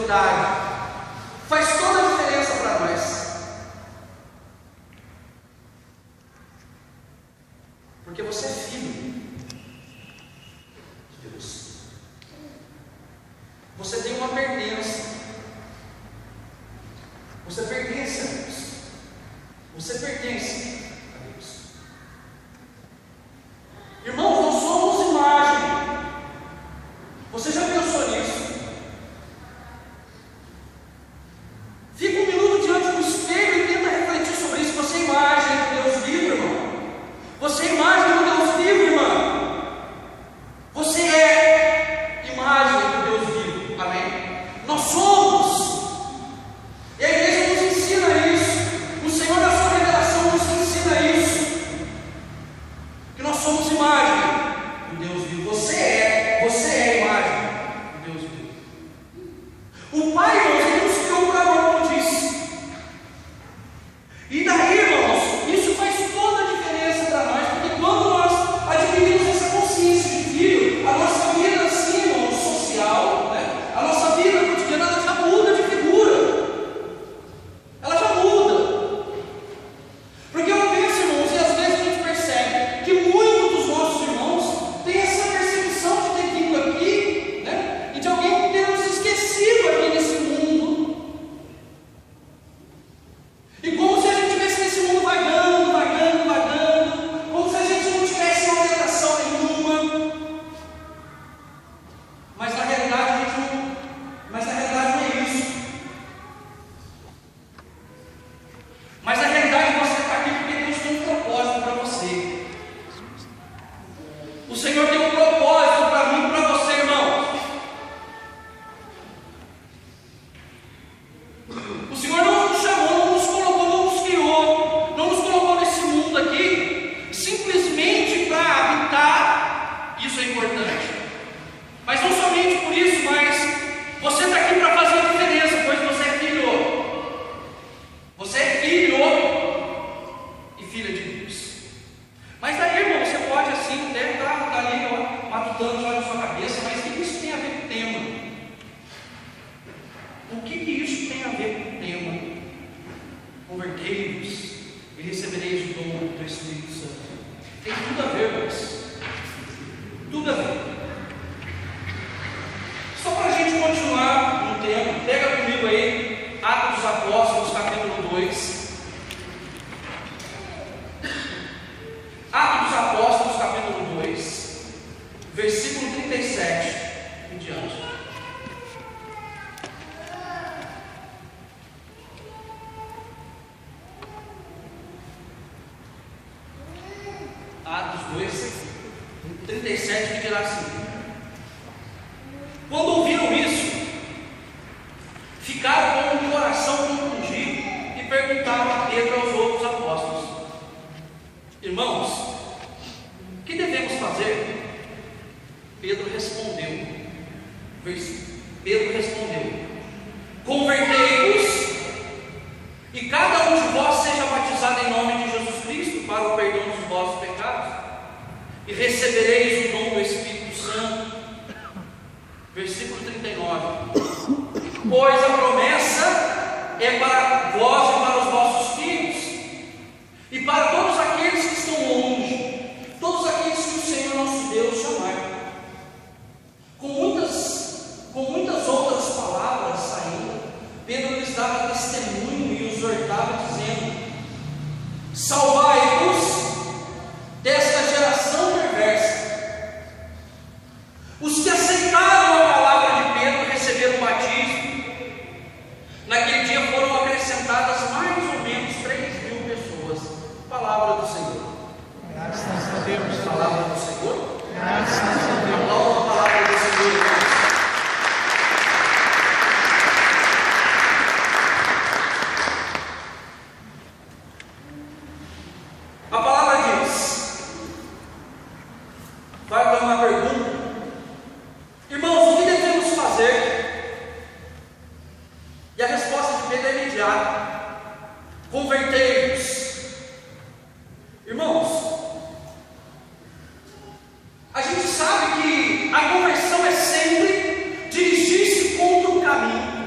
autoridade, faz toda a diferença para nós. Porque você é filho de Deus. Você tem uma pertença. Você pertence a Deus. Você pertence a Deus. Irmãos, nós somos imagem. Você já pensou nisso? Fica um minuto diante do espelho e tenta refletir sobre isso. Você é imagem de Deus vivo, irmão. Você é imagem de Deus vivo, irmão. Você é imagem de Deus vivo. Amém? Nós somos. E a igreja nos ensina isso. O Senhor, na sua revelação, nos ensina isso. Que nós somos imagem de Deus vivo. Você é imagem de Deus vivo. O Pai, irmãos, Ele nos criou por amor, como disse. E daí, irmãos, isso faz toda a diferença para nós, porque quando nós adquirimos essa consciência de filho, a nossa vida assim, irmãos, social, né? A nossa vida cotidiana, ela já muda de figura. Ela já muda. Porque eu penso, irmãos, e às vezes a gente percebe que muitos dos nossos irmãos têm essa percepção de ter vindo aqui, né? E de alguém ter nos esquecido aqui nesse mundo. E como se a gente estivesse nesse mundo vagando, vagando, vagando, como se a gente não tivesse uma orientação nenhuma. Mas na realidade a gente não. Mas na realidade não é isso. Mas na realidade você está aqui porque Deus tem um propósito para você. O Senhor tem um propósito para mim e para você, irmão. O Senhor não nos chamou, não nos colocou, não nos criou, não nos colocou nesse mundo aqui simplesmente para habitar. Isso é importante. Mas não somente por isso, mas você está aqui para fazer a diferença, pois você é filho. Você é filho e filha de Deus. Mas daí, irmão, você pode assim até estar ali matutando já na sua cabeça, mas o que isso tem a ver com o tema? O que isso tem a ver com o tema? Convertei-vos e recebereis o dom do Espírito Santo. Tem tudo a ver, irmãos. Tudo a ver. Só para a gente continuar no tema, pega comigo aí Atos dos Apóstolos, capítulo 2. Atos dos Apóstolos, capítulo 2, versículo 37 em diante. Atos 2, 37, que dirá assim: quando ouviram isso, ficaram com o coração compungido e perguntaram a Pedro e aos outros apóstolos: irmãos, o que devemos fazer? Pedro respondeu: convertei-vos e cada um de vós seja batizado em nome de Jesus Cristo para o perdão dos vossos pecados, e recebereis o dom do Espírito Santo. Versículo 39: pois a promessa é para vós e para os vossos filhos, e para todos aqueles que estão longe, todos aqueles que o Senhor nosso Deus chamar. Com muitas outras palavras ainda, Pedro lhes dava testemunho e os exortava, dizendo: salvai-vos desta geração perversa. Os que aceitaram a palavra de Pedro receberam o batismo. Naquele dia foram acrescentadas mais ou menos 3.000 pessoas. Palavra do Senhor. Graças a Deus. Palavra do Senhor. Graças a Deus. Aplauda a palavra do Senhor, irmãos. A palavra diz, vai para uma pergunta: irmãos, o que devemos fazer? E a resposta de Pedro é imediata: convertei-vos. Irmãos, a gente sabe que a conversão é sempre dirigir-se contra o caminho.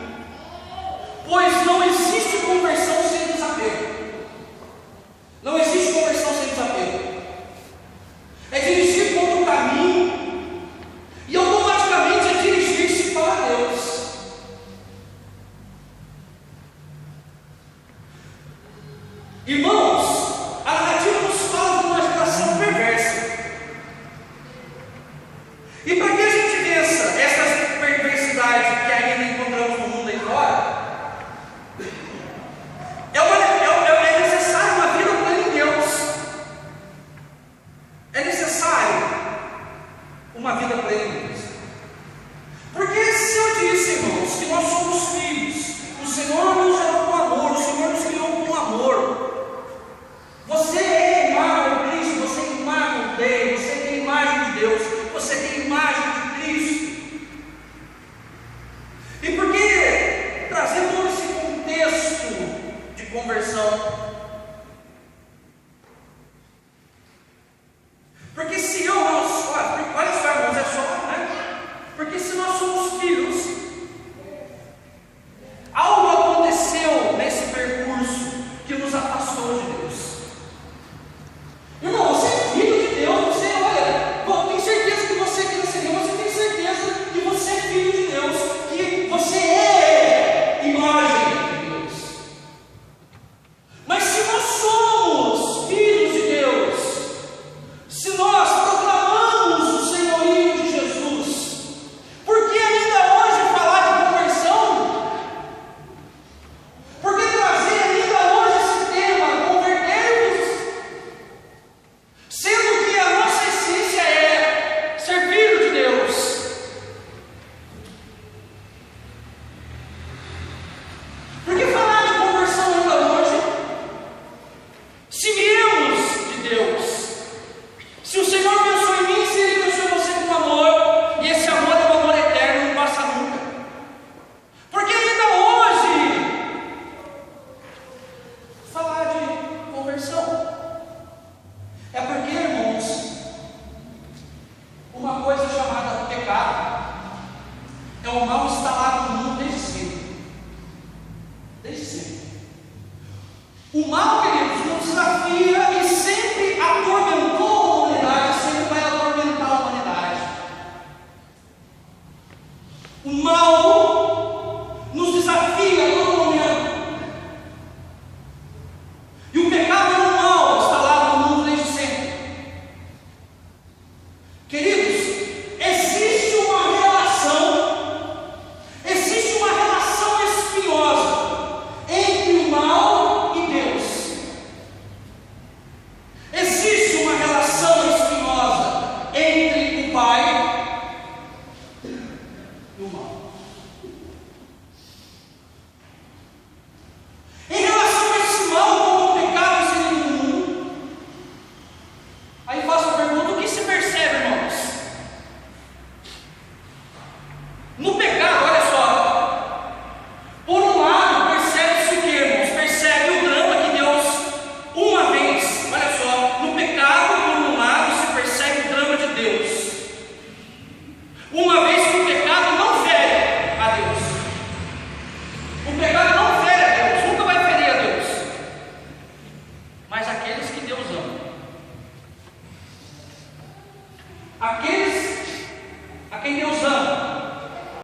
O mal, queridos, nos desafia e sempre atormentou a humanidade, sempre vai atormentar a humanidade. O mal nos desafia a todo momento. E o pecado é um mal instalado no mundo desde sempre. Queridos, existe uma relação espinhosa entre o mal e Deus. Existe uma relação espinhosa entre o Pai e o mal. Em relação a esse mal, como o pecado inserido no mundo, aí faço a pergunta: o que se percebe, irmãos? No pecado, olha só, por um lado percebe-se o que, irmãos? Percebe o drama que Deus, uma vez, olha só, no pecado, por um lado, se percebe o drama de Deus. Uma vez que o pecado não fere a Deus. O pecado não fere a Deus, nunca vai ferir a Deus. Mas aqueles que Deus ama, aqueles a quem Deus ama,